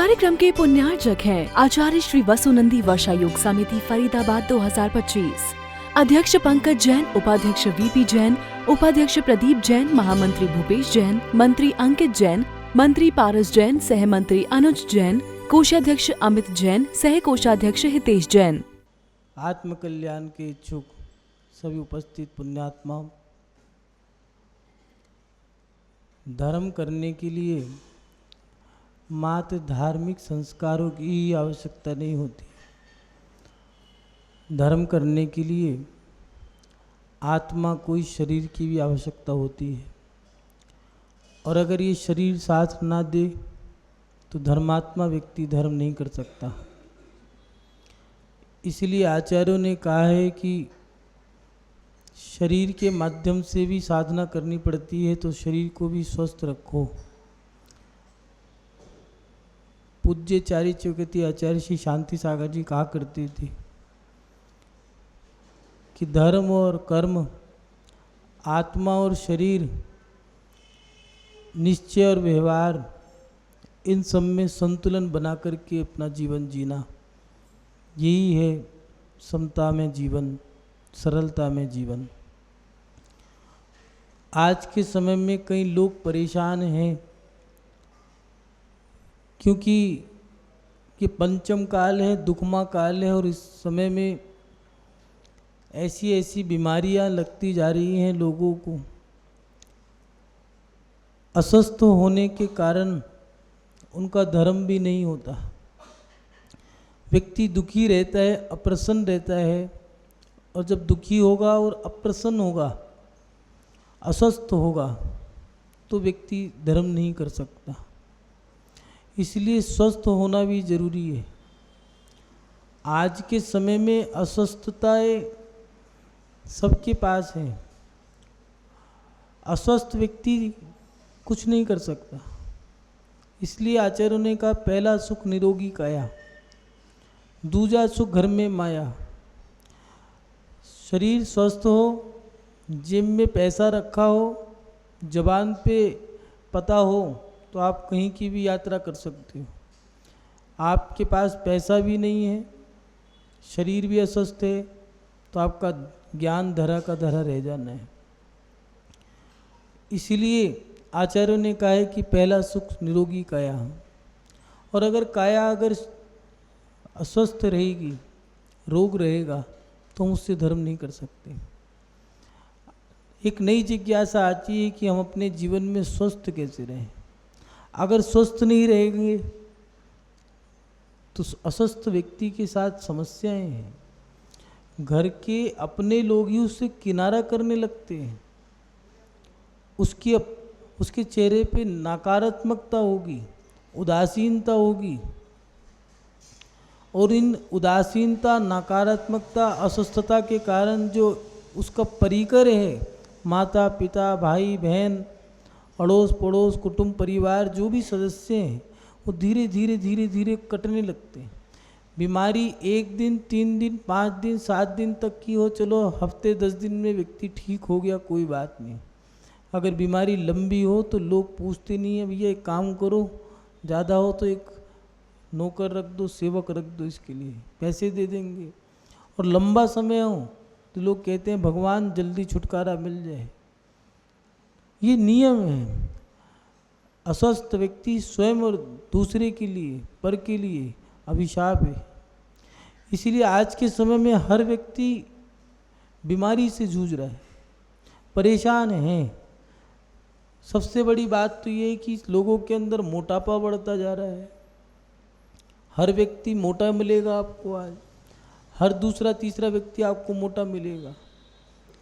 कार्यक्रम के पुण्यार्चक हैं आचार्य श्री वसुनंदी वर्षा योग समिति फरीदाबाद 2025। अध्यक्ष पंकज जैन, उपाध्यक्ष वीपी जैन, उपाध्यक्ष प्रदीप जैन, महामंत्री भूपेश जैन, मंत्री अंकित जैन, मंत्री पारस जैन, सह मंत्री अनुज जैन, कोषाध्यक्ष अमित जैन, सह कोषाध्यक्ष हितेश जैन। आत्म कल्याण के इच्छुक सभी उपस्थित पुण्यात्माओं, धर्म करने के लिए मात्र धार्मिक संस्कारों की ही आवश्यकता नहीं होती। धर्म करने के लिए आत्मा को इस शरीर की भी आवश्यकता होती है, और अगर ये शरीर साथ ना दे तो धर्मात्मा व्यक्ति धर्म नहीं कर सकता। इसलिए आचार्यों ने कहा है कि शरीर के माध्यम से भी साधना करनी पड़ती है, तो शरीर को भी स्वस्थ रखो। पूज्य चार्य चौकती आचार्य श्री शांति सागर जी कहा करते थे कि धर्म और कर्म, आत्मा और शरीर, निश्चय और व्यवहार, इन सब में संतुलन बना करके अपना जीवन जीना, यही है समता में जीवन, सरलता में जीवन। आज के समय में कई लोग परेशान हैं क्योंकि ये पंचम काल है, दुखमा काल है, और इस समय में ऐसी ऐसी बीमारियां लगती जा रही हैं लोगों को। अस्वस्थ होने के कारण उनका धर्म भी नहीं होता। व्यक्ति दुखी रहता है, अप्रसन्न रहता है, और जब दुखी होगा और अप्रसन्न होगा, अस्वस्थ होगा, तो व्यक्ति धर्म नहीं कर सकता। इसलिए स्वस्थ होना भी जरूरी है। आज के समय में अस्वस्थताएं सबके पास है। अस्वस्थ व्यक्ति कुछ नहीं कर सकता। इसलिए आचार्यों ने कहा, पहला सुख निरोगी काया, दूजा सुख घर में माया। शरीर स्वस्थ हो, जेब में पैसा रखा हो, जबान पे पता हो, तो आप कहीं की भी यात्रा कर सकते हो। आपके पास पैसा भी नहीं है, शरीर भी अस्वस्थ है, तो आपका ज्ञान धरा का धरा रह जाना है। इसीलिए आचार्यों ने कहा है कि पहला सुख निरोगी काया। और अगर काया अस्वस्थ रहेगी, रोग रहेगा, तो हम उससे धर्म नहीं कर सकते। एक नई जिज्ञासा आती है कि हम अपने जीवन में स्वस्थ कैसे रहें। अगर स्वस्थ नहीं रहेंगे तो अस्वस्थ व्यक्ति के साथ समस्याएं हैं। घर के अपने लोग ही उससे किनारा करने लगते हैं। उसके चेहरे पे नकारात्मकता होगी, उदासीनता होगी, और इन उदासीनता, नकारात्मकता, अस्वस्थता के कारण जो उसका परिकर है, माता पिता, भाई बहन, अड़ोस पड़ोस, कुटुंब परिवार, जो भी सदस्य हैं, वो धीरे धीरे धीरे धीरे कटने लगते हैं। बीमारी 1 दिन, 3 दिन, 5 दिन, 7 दिन तक की हो, चलो हफ्ते 10 दिन में व्यक्ति ठीक हो गया, कोई बात नहीं। अगर बीमारी लंबी हो तो लोग पूछते नहीं है, भैया एक काम करो, ज़्यादा हो तो एक नौकर रख दो, सेवक रख दो, इसके लिए पैसे दे देंगे। और लंबा समय हो तो लोग कहते हैं भगवान जल्दी छुटकारा मिल जाए। ये नियम है। अस्वस्थ व्यक्ति स्वयं और दूसरे के लिए, पर के लिए अभिशाप है। इसलिए आज के समय में हर व्यक्ति बीमारी से जूझ रहा है, परेशान है। सबसे बड़ी बात तो ये है कि लोगों के अंदर मोटापा बढ़ता जा रहा है। हर व्यक्ति मोटा मिलेगा आपको आज, हर दूसरा तीसरा व्यक्ति आपको मोटा मिलेगा।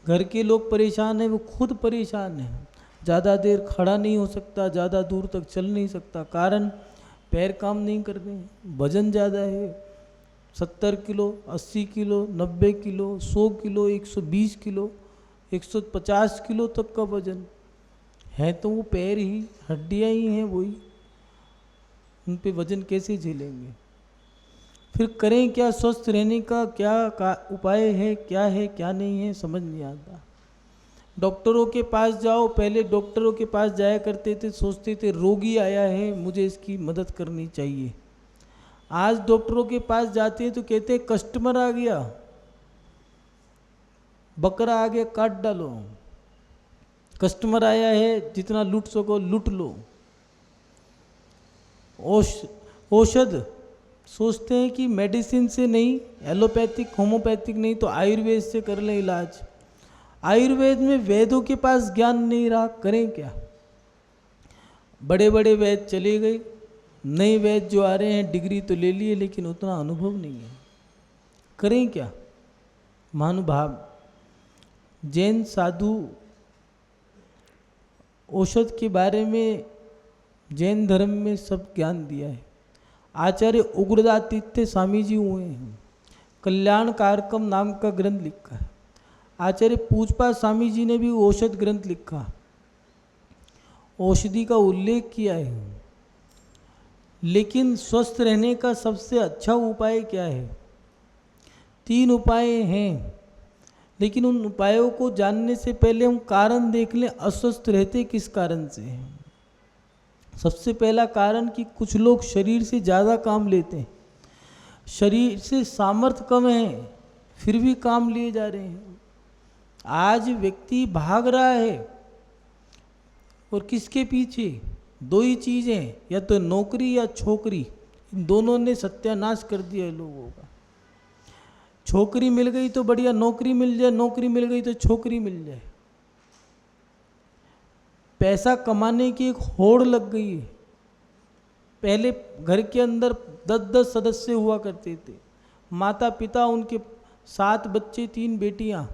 घर के लोग परेशान हैं, वो खुद परेशान हैं। ज़्यादा देर खड़ा नहीं हो सकता, ज़्यादा दूर तक चल नहीं सकता, कारण पैर काम नहीं कर रहे हैं। वजन ज़्यादा है, 70 kilo, 80 kilo, 90 kilo, 100 kilo, 120 kilo, 150 kilo तक का वजन है। तो वो पैर ही, हड्डियाँ ही हैं, वही उन पे वजन कैसे झेलेंगे। फिर करें क्या? स्वस्थ रहने का क्या उपाय है, क्या नहीं है, समझ नहीं आता। डॉक्टरों के पास जाओ, पहले डॉक्टरों के पास जाया करते थे, सोचते थे रोगी आया है, मुझे इसकी मदद करनी चाहिए, आज डॉक्टरों के पास जाते हैं तो कहते हैं कस्टमर आ गया, बकरा आ गया, काट डालो। कस्टमर आया है, जितना लूट सको लूट लो। औषध सोचते हैं कि मेडिसिन से नहीं, एलोपैथिक होम्योपैथिक नहीं तो आयुर्वेद से कर लें इलाज। आयुर्वेद में वैद्यों के पास ज्ञान नहीं रहा, करें क्या? बड़े बड़े वैद्य चले गए, नए वैद्य जो आ रहे हैं डिग्री तो ले लिए लेकिन उतना अनुभव नहीं है, करें क्या? महानुभाव जैन साधु औषध के बारे में जैन धर्म में सब ज्ञान दिया है। आचार्य उग्रदादित्य स्वामी जी हुए हैं, कल्याण कारकम नाम का ग्रंथ लिखा है। आचार्य पूजपा स्वामी जी ने भी औषध ग्रंथ लिखा, औषधि का उल्लेख किया है। लेकिन स्वस्थ रहने का सबसे अच्छा उपाय क्या है? 3 उपाय हैं, लेकिन उन उपायों को जानने से पहले हम कारण देख लें, अस्वस्थ रहते किस कारण से हैं। सबसे पहला कारण कि कुछ लोग शरीर से ज़्यादा काम लेते हैं, शरीर से सामर्थ्य कम है फिर भी काम लिए जा रहे हैं। आज व्यक्ति भाग रहा है और किसके पीछे? 2 ही चीज़ें, या तो नौकरी या छोकरी। इन दोनों ने सत्यानाश कर दिया है लोगों का। छोकरी मिल गई तो बढ़िया, नौकरी मिल जाए, नौकरी मिल गई तो छोकरी मिल जाए। पैसा कमाने की एक होड़ लग गई है। पहले घर के अंदर 10-10 सदस्य हुआ करते थे, माता पिता, उनके 7 बच्चे, 3 बेटियां,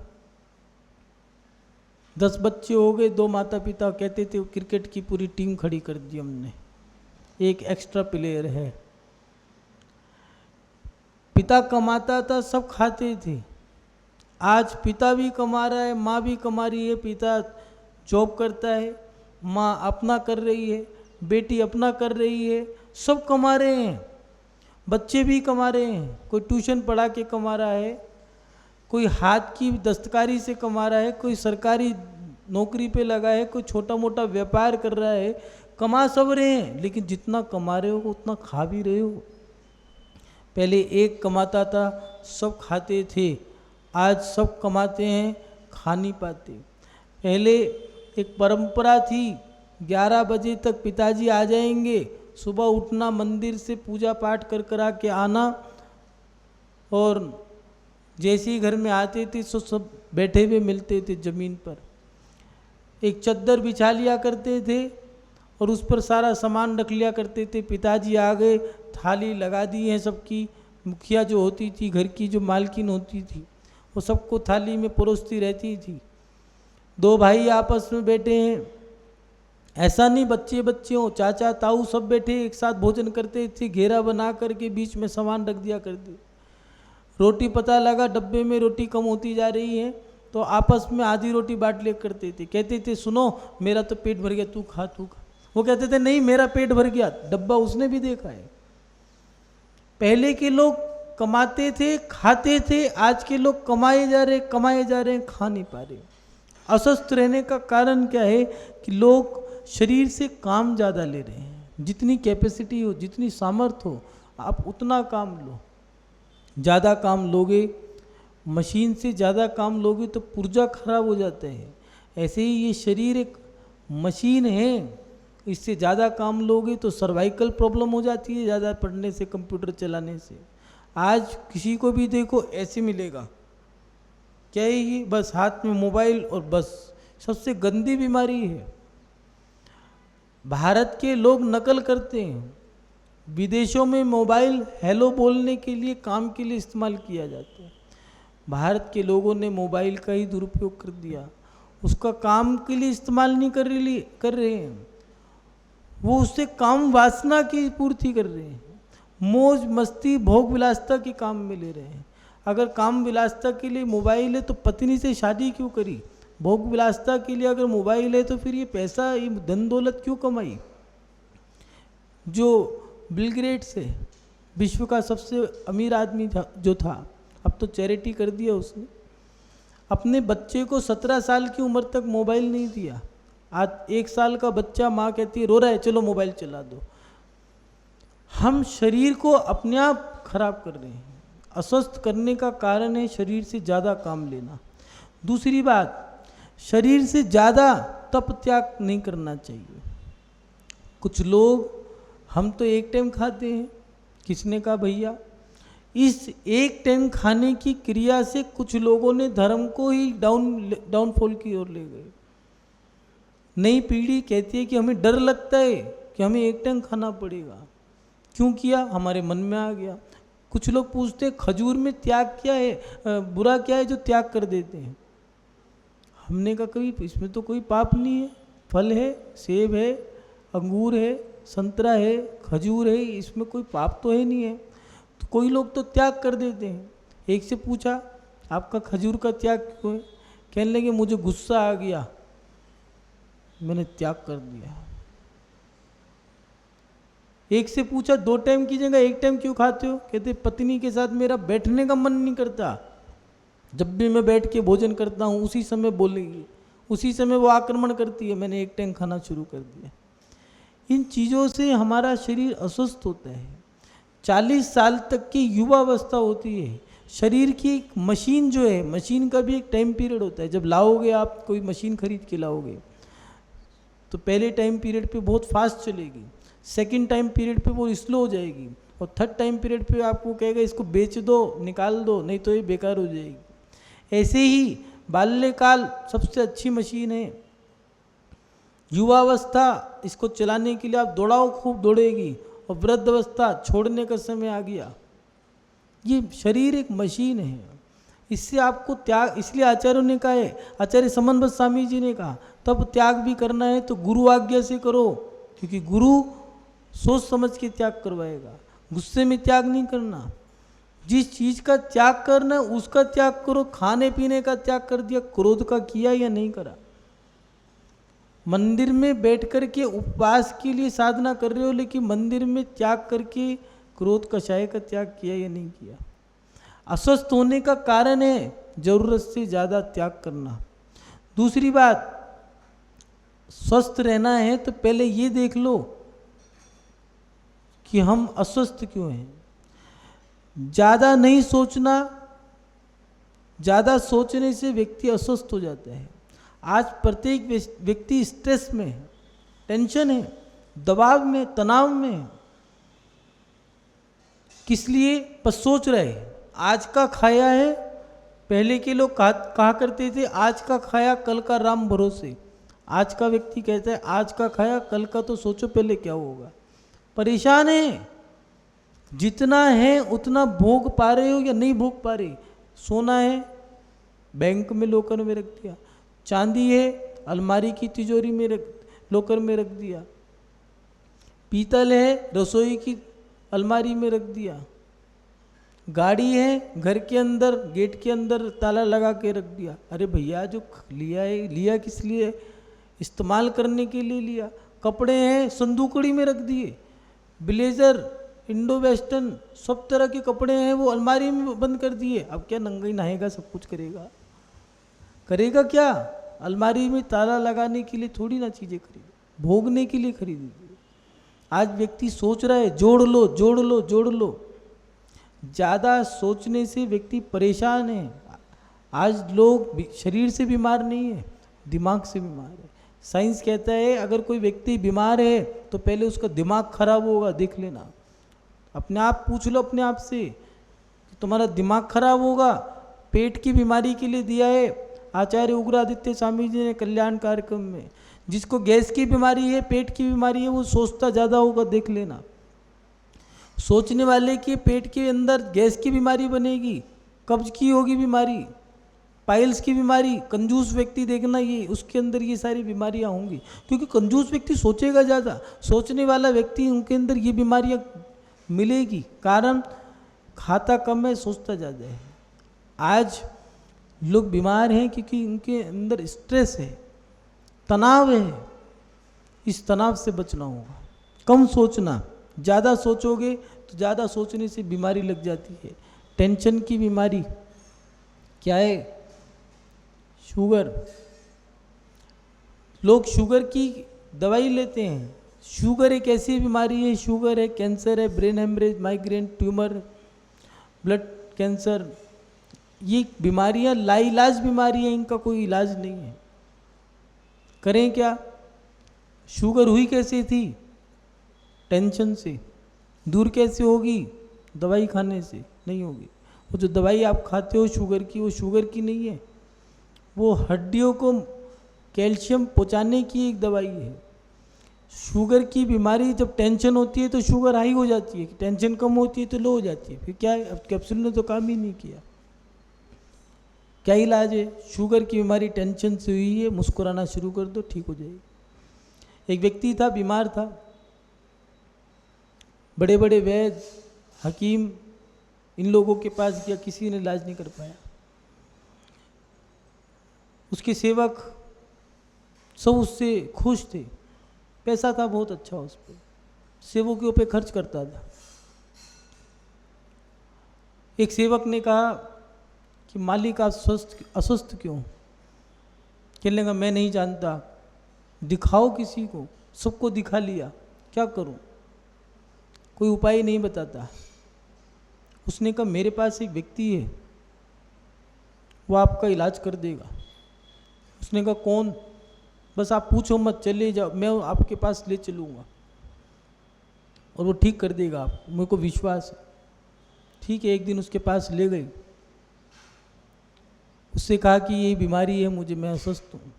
10 बच्चे हो गए, 2 माता पिता। कहते थे क्रिकेट की पूरी टीम खड़ी कर दी हमने, एक एक्स्ट्रा प्लेयर है। पिता कमाता था, सब खाते थे। आज पिता भी कमा रहा है, माँ भी कमा रही है। पिता जॉब करता है, माँ अपना कर रही है, बेटी अपना कर रही है, सब कमा रहे हैं। बच्चे भी कमा रहे हैं, कोई ट्यूशन पढ़ा के कमा रहा है, कोई हाथ की दस्तकारी से कमा रहा है, कोई सरकारी नौकरी पे लगा है, कोई छोटा मोटा व्यापार कर रहा है। कमा सब रहे हैं, लेकिन जितना कमा रहे हो उतना खा भी रहे हो। पहले एक कमाता था, सब खाते थे, आज सब कमाते हैं, खा नहीं पाते। पहले एक परंपरा थी, 11 बजे तक पिताजी आ जाएंगे, सुबह उठना, मंदिर से पूजा पाठ कर करा के आना, और जैसे ही घर में आते थे तो सब बैठे हुए मिलते थे ज़मीन पर। एक चद्दर बिछा लिया करते थे और उस पर सारा सामान रख लिया करते थे। पिताजी आ गए, थाली लगा दी है सबकी। मुखिया जो होती थी, घर की जो मालकिन होती थी, वो सबको थाली में परोसती रहती थी। 2 भाई आपस में बैठे हैं, ऐसा नहीं बच्चे बच्चे हों, चाचा ताऊ सब बैठे एक साथ भोजन करते थे। घेरा बना करके बीच में सामान रख दिया करते। रोटी पता लगा डब्बे में रोटी कम होती जा रही है तो आपस में आधी रोटी बांट लिया करते थे। कहते थे सुनो मेरा तो पेट भर गया, तू खा तू खा। वो कहते थे नहीं मेरा पेट भर गया, डब्बा उसने भी देखा है। पहले के लोग कमाते थे, खाते थे, आज के लोग कमाए जा रहे हैं, खा नहीं पा रहे। अस्वस्थ रहने का कारण क्या है कि लोग शरीर से काम ज़्यादा ले रहे हैं। जितनी कैपेसिटी हो, जितनी सामर्थ्य हो, आप उतना काम लो। ज़्यादा काम लोगे, मशीन से ज़्यादा काम लोगे तो पुर्जा खराब हो जाता है। ऐसे ही ये शरीर एक मशीन है, इससे ज़्यादा काम लोगे तो सर्वाइकल प्रॉब्लम हो जाती है ज़्यादा पढ़ने से, कंप्यूटर चलाने से। आज किसी को भी देखो ऐसे मिलेगा, क्या ही बस हाथ में मोबाइल और बस। सबसे गंदी बीमारी है। भारत के लोग नकल करते हैं, विदेशों में मोबाइल हेलो बोलने के लिए, काम के लिए इस्तेमाल किया जाता है। भारत के लोगों ने मोबाइल का ही दुरुपयोग कर दिया, उसका काम के लिए इस्तेमाल नहीं कर रहे हैं। वो उससे काम वासना की पूर्ति कर रहे हैं, मौज मस्ती भोग विलासता के काम में ले रहे हैं। अगर काम विलासता के लिए मोबाइल है तो पत्नी से शादी क्यों करी? भोग विलासता के लिए अगर मोबाइल है तो फिर ये पैसा, ये धन दौलत क्यों कमाई? जो बिल गेट्स है, विश्व का सबसे अमीर आदमी जो था, अब तो चैरिटी कर दिया उसने। अपने बच्चे को 17 साल की उम्र तक मोबाइल नहीं दिया। आज 1 साल का बच्चा, माँ कहती है रो रहा है चलो मोबाइल चला दो। हम शरीर को अपने आप खराब कर रहे हैं। अस्वस्थ करने का कारण है शरीर से ज़्यादा काम लेना। दूसरी बात, शरीर से ज़्यादा तप त्याग नहीं करना चाहिए। कुछ लोग, हम तो एक टाइम खाते हैं, किसने कहा भैया, इस एक टाइम खाने की क्रिया से कुछ लोगों ने धर्म को ही डाउनफॉल की ओर ले गए। नई पीढ़ी कहती है कि हमें डर लगता है कि हमें एक टाइम खाना पड़ेगा। क्यों किया? हमारे मन में आ गया। कुछ लोग पूछते हैं खजूर में त्याग क्या है, बुरा क्या है जो त्याग कर देते हैं। हमने कहा कभी इसमें तो कोई पाप नहीं है, फल है, सेब है, अंगूर है, संतरा है, खजूर है, इसमें कोई पाप तो है नहीं है। तो कोई लोग तो त्याग कर देते हैं। एक से पूछा आपका खजूर का त्याग क्यों है? कहने लगे मुझे गुस्सा आ गया, मैंने त्याग कर दिया। एक से पूछा 2 टाइम की जगह 1 टाइम क्यों खाते हो? कहते पत्नी के साथ मेरा बैठने का मन नहीं करता, जब भी मैं बैठ के भोजन करता हूँ उसी समय बोलेगी, उसी समय वो आक्रमण करती है, मैंने 1 टाइम खाना शुरू कर दिया। इन चीज़ों से हमारा शरीर अस्वस्थ होता है। 40 साल तक की युवावस्था होती है। शरीर की एक मशीन जो है, मशीन का भी एक टाइम पीरियड होता है। जब लाओगे आप कोई मशीन खरीद के लाओगे तो पहले टाइम पीरियड पे बहुत फास्ट चलेगी, सेकंड टाइम पीरियड पे वो स्लो हो जाएगी, और थर्ड टाइम पीरियड पे आपको कहेगा इसको बेच दो, निकाल दो, नहीं तो ये बेकार हो जाएगी। ऐसे ही बाल्यकाल सबसे अच्छी मशीन है। युवावस्था इसको चलाने के लिए आप दौड़ाओ, खूब दौड़ेगी, और वृद्धावस्था छोड़ने का समय आ गया। ये शरीर एक मशीन है, इससे आपको त्याग, इसलिए आचार्यों ने कहा है, आचार्य समन्वत स्वामी जी ने कहा तब त्याग भी करना है तो गुरु आज्ञा से करो, क्योंकि गुरु सोच समझ के त्याग करवाएगा, गुस्से में त्याग नहीं करना। जिस चीज़ का त्याग करना है उसका त्याग करो। खाने पीने का त्याग कर दिया, क्रोध का किया या नहीं करा? मंदिर में बैठ कर के उपवास के लिए साधना कर रहे हो, लेकिन मंदिर में त्याग करके क्रोध कषाय का त्याग किया या नहीं किया? अस्वस्थ होने का कारण है जरूरत से ज़्यादा त्याग करना। दूसरी बात, स्वस्थ रहना है तो पहले ये देख लो कि हम अस्वस्थ क्यों हैं। ज़्यादा नहीं सोचना, ज़्यादा सोचने से व्यक्ति अस्वस्थ हो जाता है। आज प्रत्येक व्यक्ति स्ट्रेस में है, टेंशन है, दबाव में, तनाव में है। किस लिए? पर सोच रहे आज का खाया है, पहले के लोग कहा करते थे आज का खाया कल का राम भरोसे। आज का व्यक्ति कहता है आज का खाया कल का तो सोचो पहले क्या होगा। परेशान है, जितना है उतना भोग पा रहे हो या नहीं भोग पा रहे। सोना है बैंक में लॉकर में रख दिया, चांदी है अलमारी की तिजोरी में लॉकर में रख दिया, पीतल है रसोई की अलमारी में रख दिया, गाड़ी है घर के अंदर गेट के अंदर ताला लगा के रख दिया। अरे भैया जो लिया है, लिया किस लिए? इस्तेमाल करने के लिए लिया। कपड़े हैं संदूकड़ी में रख दिए, ब्लेजर, इंडो वेस्टर्न सब तरह के कपड़े हैं वो अलमारी में बंद कर दिए। अब क्या नंगा ही नहाएगा, सब कुछ करेगा? करेगा क्या? अलमारी में ताला लगाने के लिए थोड़ी ना चीज़ें खरीदी, भोगने के लिए खरीदी। आज व्यक्ति सोच रहा है जोड़ लो जोड़ लो जोड़ लो। ज़्यादा सोचने से व्यक्ति परेशान है। आज लोग शरीर से बीमार नहीं है, दिमाग से बीमार है। साइंस कहता है अगर कोई व्यक्ति बीमार है तो पहले उसका दिमाग खराब होगा, देख लेना। अपने आप पूछ लो अपने आप से, तुम्हारा दिमाग खराब होगा। पेट की बीमारी के लिए दिया है आचार्य उग्रादित्य स्वामी जी ने कल्याण कार्यक्रम में। जिसको गैस की बीमारी है, पेट की बीमारी है, वो सोचता ज़्यादा होगा, देख लेना। सोचने वाले के पेट के अंदर गैस की बीमारी बनेगी, कब्ज की होगी बीमारी, पाइल्स की बीमारी। कंजूस व्यक्ति देखना, ये उसके अंदर ये सारी बीमारियां होंगी, क्योंकि कंजूस व्यक्ति सोचेगा ज़्यादा। सोचने वाला व्यक्ति, उनके अंदर ये बीमारियां मिलेगी, कारण खाता कम है, सोचता ज़्यादा है। आज लोग बीमार हैं क्योंकि उनके अंदर स्ट्रेस है, तनाव है। इस तनाव से बचना होगा, कम सोचना। ज़्यादा सोचोगे तो ज़्यादा सोचने से बीमारी लग जाती है। टेंशन की बीमारी क्या है? शुगर। लोग शुगर की दवाई लेते हैं, शुगर एक ऐसी बीमारी है, शुगर है, कैंसर है, brain haemorrhage, migraine, tumour, blood cancer, ये बीमारियां लाइलाज बीमारी है, इनका कोई इलाज नहीं है। करें क्या? शुगर हुई कैसे थी? टेंशन से। दूर कैसे होगी? दवाई खाने से नहीं होगी। वो जो दवाई आप खाते हो शुगर की, वो शुगर की नहीं है, वो हड्डियों को कैल्शियम पहुंचाने की एक दवाई है। शुगर की बीमारी जब टेंशन होती है तो शुगर हाई हो जाती है, टेंशन कम होती है तो लो हो जाती है। फिर क्या है? अब कैप्सूल ने तो काम ही नहीं किया। क्या इलाज है? शुगर की बीमारी टेंशन से हुई है, मुस्कुराना शुरू कर दो, ठीक हो जाएगी। एक व्यक्ति था, बीमार था, बड़े बड़े वैद्य, हकीम, इन लोगों के पास गया, किसी ने इलाज नहीं कर पाया। उसके सेवक सब उससे खुश थे, पैसा था बहुत अच्छा उस पर, सेवकों पे खर्च करता था। एक सेवक ने कहा कि मालिक आप अस्वस्थ क्यों? कहने लगा मैं नहीं जानता, दिखाओ किसी को। सबको दिखा लिया, क्या करूं? कोई उपाय नहीं बताता। उसने कहा मेरे पास एक व्यक्ति है, वो आपका इलाज कर देगा। उसने कहा कौन? बस आप पूछो मत, चले जाओ, मैं आपके पास ले चलूँगा और वो ठीक कर देगा आपको, मेरे को विश्वास है। ठीक है, एक दिन उसके पास ले गई, उससे कहा कि ये बीमारी है मुझे, मैं अस्वस्थ हूँ।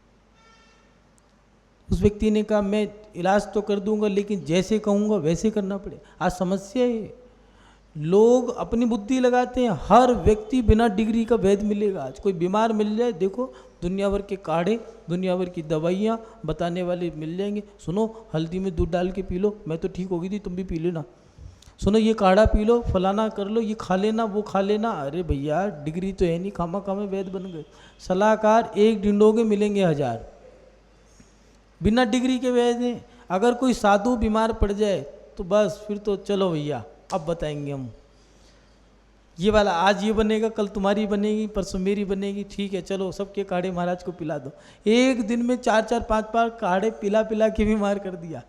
उस व्यक्ति ने कहा मैं इलाज तो कर दूंगा, लेकिन जैसे कहूँगा वैसे करना पड़े। आज समस्या है, लोग अपनी बुद्धि लगाते हैं, हर व्यक्ति बिना डिग्री का वैद्य मिलेगा। आज कोई बीमार मिल जाए, देखो दुनिया भर के काढ़े, दुनिया भर की दवाइयाँ बताने वाले मिल जाएंगे। सुनो हल्दी में दूध डाल के पी लो, मैं तो ठीक हो गई थी, तुम भी पी लेना। सुनो ये काढ़ा पी लो, फलाना कर लो, ये खा लेना, वो खा लेना। अरे भैया डिग्री तो है नहीं, खामा खामे वैद्य बन गए। सलाहकार एक ढिंडोगे मिलेंगे 1000, बिना डिग्री के वैद्य हैं। अगर कोई साधु बीमार पड़ जाए तो बस फिर तो चलो भैया अब बताएंगे हम, ये वाला आज ये बनेगा, कल तुम्हारी बनेगी, परसों मेरी बनेगी, ठीक है चलो सबके काढ़े महाराज को पिला दो। एक दिन में 4-4, 5-5 काढ़े पिला पिला के बीमार कर दिया।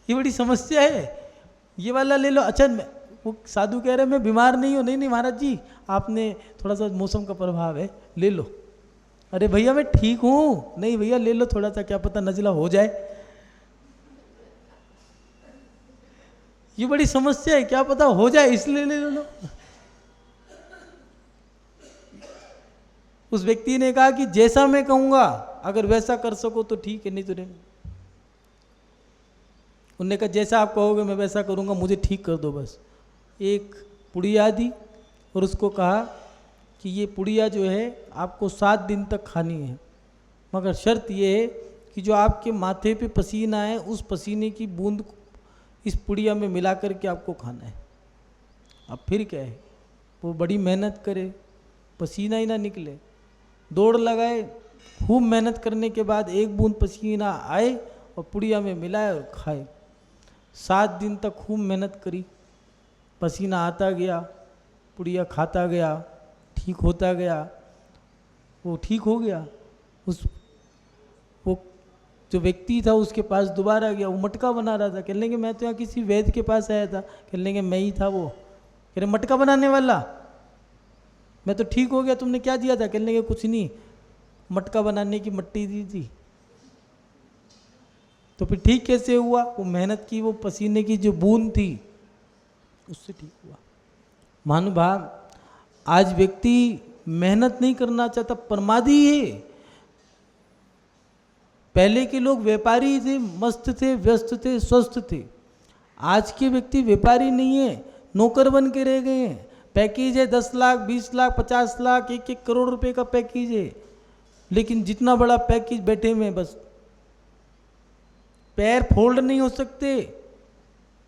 ये बड़ी समस्या है। ये वाला ले लो, अच्छा वो साधु कह रहे मैं बीमार नहीं हूँ। नहीं नहीं महाराज जी, आपने थोड़ा सा मौसम का प्रभाव है, ले लो। अरे भैया मैं ठीक हूँ। नहीं भैया ले लो थोड़ा सा, क्या पता नजला हो जाए। ये बड़ी समस्या है, क्या पता हो जाए इसलिए ले लो। उस व्यक्ति ने कहा कि जैसा मैं कहूंगा अगर वैसा कर सको तो ठीक है, नहीं तो नहीं। उन्होंने कहा जैसा आप कहोगे मैं वैसा करूंगा, मुझे ठीक कर दो बस। एक पुड़िया दी और उसको कहा कि ये पुड़िया जो है आपको 7 दिन तक खानी है, मगर शर्त ये है कि जो आपके माथे पे पसीना है उस पसीने की बूंद इस पुड़िया में मिला करके आपको खाना है। अब फिर क्या है, वो बड़ी मेहनत करे, पसीना ही ना निकले, दौड़ लगाए, खूब मेहनत करने के बाद एक बूंद पसीना आए और पुड़िया में मिलाए और खाए। 7 दिन तक खूब मेहनत करी, पसीना आता गया, पुड़िया खाता गया, ठीक होता गया, वो ठीक हो गया। वो जो व्यक्ति था उसके पास दोबारा गया, वो मटका बना रहा था। कहने लगे मैं तो यहाँ किसी वैद्य के पास आया था। कहने लगे मैं ही था वो। कह रहे मटका बनाने वाला, मैं तो ठीक हो गया, तुमने क्या दिया था? कहने लगे कुछ नहीं, मटका बनाने की मट्टी दी थी। तो फिर ठीक कैसे हुआ? वो मेहनत की, वो पसीने की जो बूंद थी उससे ठीक हुआ। महानुभाव, आज व्यक्ति मेहनत नहीं करना चाहता, प्रमादी है। पहले के लोग व्यापारी थे, मस्त थे, व्यस्त थे, स्वस्थ थे। आज के व्यक्ति व्यापारी नहीं है, नौकर बन के रह गए हैं। पैकेज है 10 लाख, 20 लाख, 50 लाख, 1-1 करोड़ रुपए का पैकेज है, लेकिन जितना बड़ा पैकेज बैठे हुए हैं, बस पैर फोल्ड नहीं हो सकते,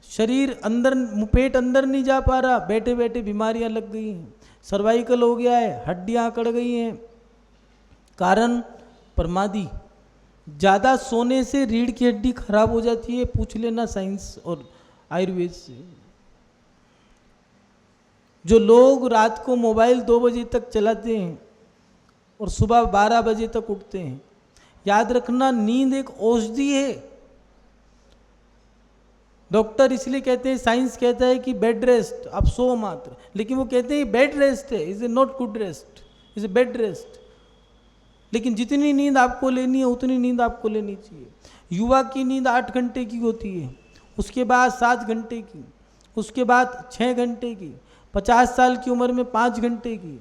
शरीर अंदर, मुपेट अंदर नहीं जा पा रहा, बैठे बैठे बीमारियां लग गई हैं, सर्वाइकल हो गया है, हड्डियां अकड़ गई हैं। कारण प्रमादी। ज़्यादा सोने से रीढ़ की हड्डी खराब हो जाती है, पूछ लेना साइंस और आयुर्वेद से। जो लोग रात को मोबाइल 2 बजे तक चलाते हैं और सुबह 12 बजे तक उठते हैं, याद रखना नींद एक औषधि है। डॉक्टर इसलिए कहते हैं, साइंस कहता है कि बेड रेस्ट, आप सो मात्र, लेकिन वो कहते हैं बेड रेस्ट है, is a not good rest, is a bed rest. लेकिन जितनी नींद आपको लेनी है उतनी नींद आपको लेनी चाहिए। युवा की नींद 8 घंटे की होती है, उसके बाद 7 घंटे की, उसके बाद 6 घंटे की, 50 साल की उम्र में 5 घंटे की,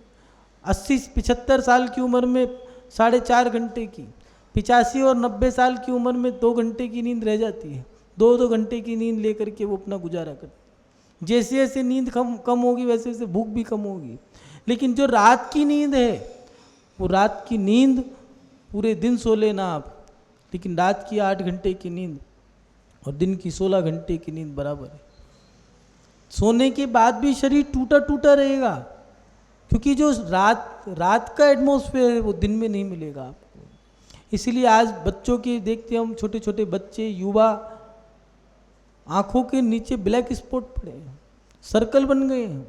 80-75 साल की उम्र में 4.5 घंटे की, 85 और 90 साल की उम्र में 2 घंटे की नींद रह जाती है। 2-2 घंटे की नींद लेकर के वो अपना गुजारा करते। जैसे जैसे नींद कम होगी वैसे वैसे भूख भी कम होगी। लेकिन जो रात की नींद है, वो रात की नींद पूरे दिन सो लेना आप, लेकिन रात की 8 घंटे की नींद और दिन की 16 घंटे की नींद बराबर है। सोने के बाद भी शरीर टूटा टूटा रहेगा, क्योंकि जो रात का एटमॉस्फेयर है वो दिन में नहीं मिलेगा आपको। इसीलिए आज बच्चों के देखते हम, छोटे छोटे बच्चे, युवा, आंखों के नीचे ब्लैक स्पॉट पड़े हैं, सर्कल बन गए हैं,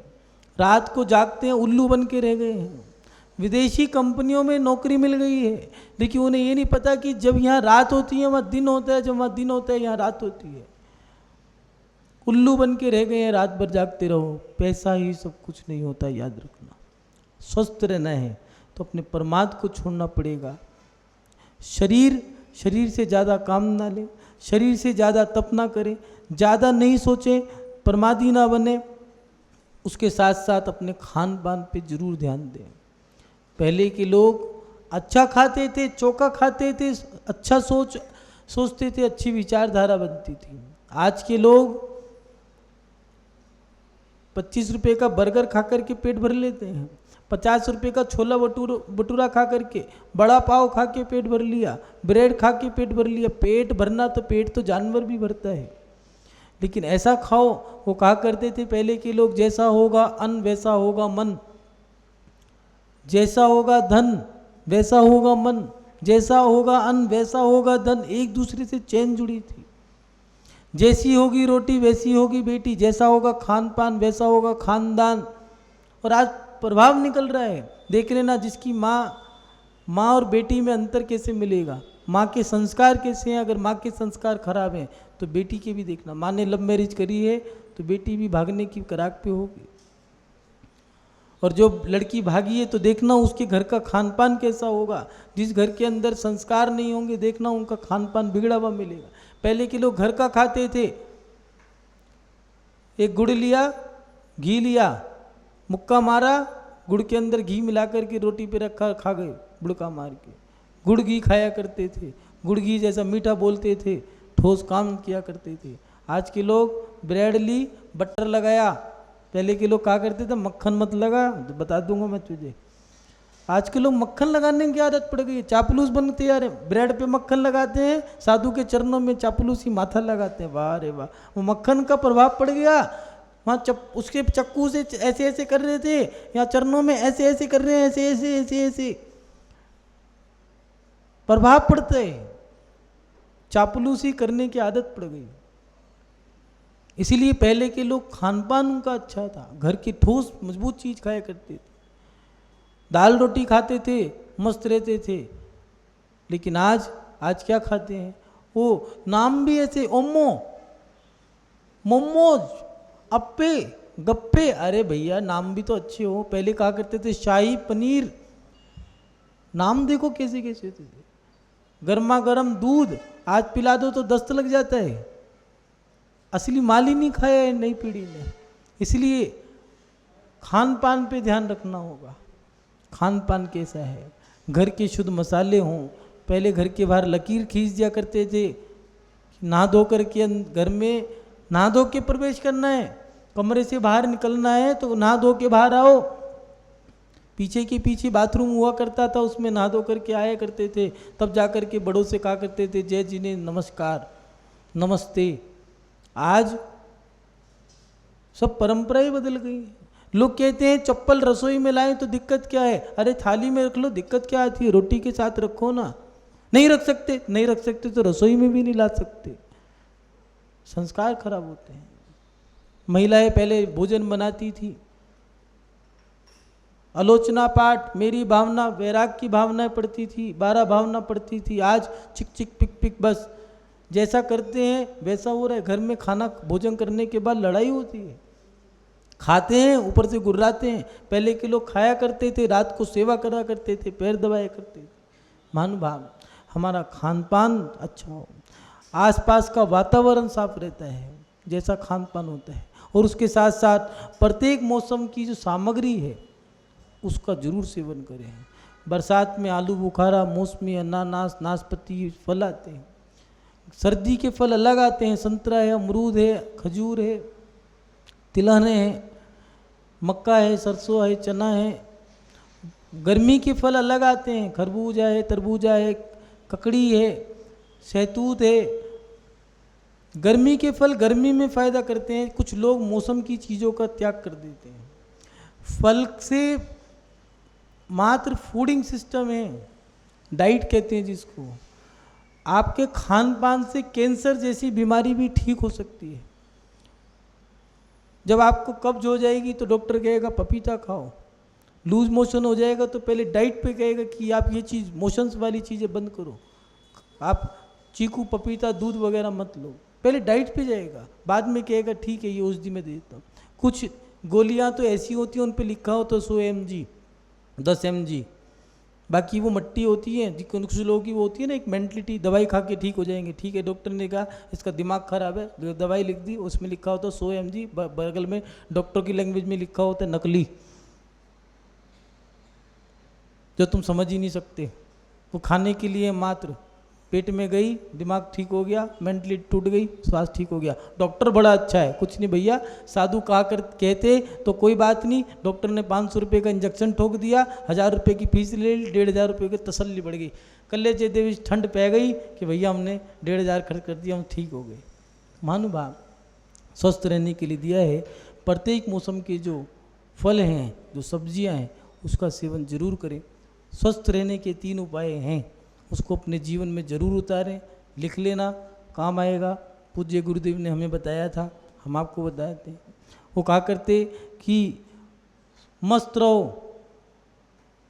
रात को जागते हैं उल्लू बन के रह गए हैं। विदेशी कंपनियों में नौकरी मिल गई है, लेकिन उन्हें ये नहीं पता कि जब यहाँ रात होती है वहाँ दिन होता है, जब वहाँ दिन होता है यहाँ रात होती है। उल्लू बन के रह गए हैं, रात भर जागते रहो। पैसा ही सब कुछ नहीं होता, याद रखना। स्वस्थ रहना है तो अपने परमात्मा को छोड़ना पड़ेगा। शरीर से ज़्यादा काम ना ले, शरीर से ज़्यादा तप ना करें, ज़्यादा नहीं सोचें, प्रमादी ना बने। उसके साथ साथ अपने खान पान पे जरूर ध्यान दें। पहले के लोग अच्छा खाते थे, चोखा खाते थे, अच्छा सोचते थे, अच्छी विचारधारा बनती थी। आज के लोग 25 रुपये का बर्गर खा करके पेट भर लेते हैं, 50 रुपये का छोला भटूरा खा करके, बड़ा पाव खा के पेट भर लिया, ब्रेड खा के पेट भर लिया। पेट भरना तो पेट तो जानवर भी भरता है, लेकिन ऐसा खाओ। वो कहा करते थे पहले के लोग, जैसा होगा अन्न वैसा होगा मन, जैसा होगा धन वैसा होगा मन, जैसा होगा अन्न वैसा होगा धन। एक दूसरे से चैन जुड़ी थी। जैसी होगी रोटी वैसी होगी बेटी, जैसा होगा खान पान वैसा होगा खानदान। और आज प्रभाव निकल रहा है, देख लेना। जिसकी माँ और बेटी में अंतर कैसे मिलेगा, माँ के संस्कार कैसे हैं। अगर माँ के संस्कार खराब हैं तो बेटी के भी देखना। माँ ने लव मैरिज करी है तो बेटी भी भागने की कराक पे होगी। और जो लड़की भागी है तो देखना उसके घर का खान पान कैसा होगा। जिस घर के अंदर संस्कार नहीं होंगे, देखना उनका खान पान बिगड़ा हुआ मिलेगा। पहले के लोग घर का खाते थे, एक गुड़ लिया, घी लिया, मुक्का मारा, गुड़ के अंदर घी मिला करके रोटी पे रखा, खा गए बुड़का मार के। गुड़ घी खाया करते थे, गुड़ घी जैसा मीठा बोलते थे, ठोस काम किया करते थे। आज के लोग ब्रेड ली, बटर लगाया। पहले के लोग कहा करते थे मक्खन मत लगा, तो बता दूंगा मैं तुझे। आज के लोग मक्खन लगाने की आदत पड़ गई है, चापलूस बनते यार। ब्रेड पे मक्खन लगाते हैं, साधु के चरणों में चापलूसी माथा लगाते हैं। वाह रे वाह, वो मक्खन का प्रभाव पड़ गया। वहाँ उसके चक्कू से ऐसे ऐसे कर रहे थे, या चरणों में ऐसे ऐसे कर रहे हैं, ऐसे ऐसे ऐसे ऐसे प्रभाव पड़ता है। चापलूसी करने की आदत पड़ गई। इसीलिए पहले के लोग खान पान उनका अच्छा था, घर की ठोस मजबूत चीज खाया करते थे, दाल रोटी खाते थे, मस्त रहते थे। लेकिन आज क्या खाते हैं, वो नाम भी ऐसे, ओमो, मोमोज, अप्पे, गप्पे। अरे भैया नाम भी तो अच्छे हो। पहले कहा करते थे शाही पनीर, नाम देखो कैसे कैसे थे। गर्मा गर्म दूध आज पिला दो तो दस्त लग जाता है। असली माल ही नहीं खाया है नई पीढ़ी ने। इसलिए खान पान पे ध्यान रखना होगा। खान पान कैसा है, घर के शुद्ध मसाले हों। पहले घर के बाहर लकीर खींच दिया करते थे, नहा धो करके घर में नहा धो के प्रवेश करना है, कमरे से बाहर निकलना है तो नहा धो के बाहर आओ। पीछे के पीछे बाथरूम हुआ करता था, उसमें नहा धो करके आया करते थे। तब जा कर के बड़ों से कहा करते थे जय जी ने नमस्कार, नमस्ते। आज सब परंपराएं बदल गई। लोग कहते हैं चप्पल रसोई में लाएं तो दिक्कत क्या है। अरे थाली में रख लो, दिक्कत क्या आती है, रोटी के साथ रखो ना। नहीं रख सकते तो रसोई में भी नहीं ला सकते। संस्कार खराब होते हैं। महिलाएं पहले भोजन बनाती थी, आलोचना पाठ, मेरी भावना, वैराग की भावनाएं पढ़ती थी, 12 भावना पढ़ती थी। आज चिक चिक पिक पिक, बस जैसा करते हैं वैसा हो रहा है। घर में खाना भोजन करने के बाद लड़ाई होती है, खाते हैं ऊपर से गुर्राते हैं। पहले के लोग खाया करते थे, रात को सेवा करा करते थे, पैर दबाया करते थे। महानुभाव, हमारा खान पान अच्छा हो, आसपास का वातावरण साफ रहता है जैसा खान पान होता है, और उसके साथ साथ प्रत्येक मौसम की जो सामग्री है उसका जरूर सेवन करें। बरसात में आलू बुखारा, मौसमी, अनानास, नाशपाती फल आते हैं। सर्दी के फल अलग आते हैं, संतरा है, अमरूद है, खजूर है, तिलहने हैं, मक्का है, सरसों है, चना है। गर्मी के फल अलग आते हैं, खरबूजा है, तरबूजा है, ककड़ी है, शहतूत है। गर्मी के फल गर्मी में फ़ायदा करते हैं। कुछ लोग मौसम की चीज़ों का त्याग कर देते हैं। फल से मात्र फूडिंग सिस्टम है, डाइट कहते हैं जिसको। आपके खान पान से कैंसर जैसी बीमारी भी ठीक हो सकती है। जब आपको कब्ज हो जाएगी तो डॉक्टर कहेगा पपीता खाओ, लूज मोशन हो जाएगा तो पहले डाइट पे कहेगा कि आप ये चीज़ मोशंस वाली चीज़ें बंद करो, आप चीकू, पपीता, दूध वगैरह मत लो। पहले डाइट पे जाएगा, बाद में कहेगा ठीक है ये औषधि में देता हूँ। कुछ गोलियाँ तो ऐसी होती हैं उन पे लिखा हो तो 100 mg, 10 mg, बाकी वो मट्टी होती है। कुछ लोगों की वो होती है ना एक मेंटलिटी, दवाई खा के ठीक हो जाएंगे। ठीक है, डॉक्टर ने कहा इसका दिमाग खराब है, दवाई लिख दी, उसमें लिखा होता 100 mg, बगल में डॉक्टर की लैंग्वेज में लिखा होता है नकली, जो तुम समझ ही नहीं सकते। वो खाने के लिए मात्र, पेट में गई, दिमाग ठीक हो गया, मेंटली टूट गई, स्वास्थ्य ठीक हो गया। डॉक्टर बड़ा अच्छा है, कुछ नहीं भैया, साधु कहा कर कहते तो कोई बात नहीं। डॉक्टर ने 500 रुपये का इंजेक्शन ठोक दिया, 1000 रुपये की फीस ले ली, 1500 रुपये की तसल्ली बढ़ गई। कलेजे देवी ठंड पै गई कि भैया हमने 1500 खर्च कर दिया, हम ठीक हो गए। महानुभाव, स्वस्थ रहने के लिए दिया है। प्रत्येक मौसम के जो फल हैं, जो सब्जियाँ हैं, उसका सेवन जरूर करें। स्वस्थ रहने के 3 उपाय हैं, उसको अपने जीवन में ज़रूर उतारें। लिख लेना, काम आएगा। पूज्य गुरुदेव ने हमें बताया था, हम आपको बताते हैं। वो कहा करते कि मस्त रहो।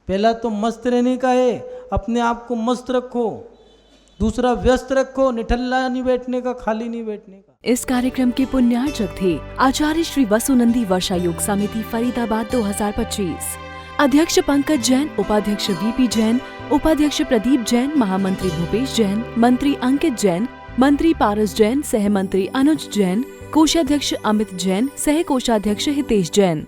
पहला तो मस्त रहने का है, अपने आप को मस्त रखो। दूसरा व्यस्त रखो, निठल्ला नहीं बैठने का, खाली नहीं बैठने का। इस कार्यक्रम के पुण्यार्चक थे आचार्य श्री वसुनंदी वर्षा योग समिति फरीदाबाद 2025। अध्यक्ष पंकज जैन, उपाध्यक्ष वीपी जैन, उपाध्यक्ष प्रदीप जैन, महामंत्री भूपेश जैन, मंत्री अंकित जैन, मंत्री पारस जैन, सह मंत्री अनुज जैन, कोषाध्यक्ष अमित जैन, सह कोषाध्यक्ष हितेश जैन।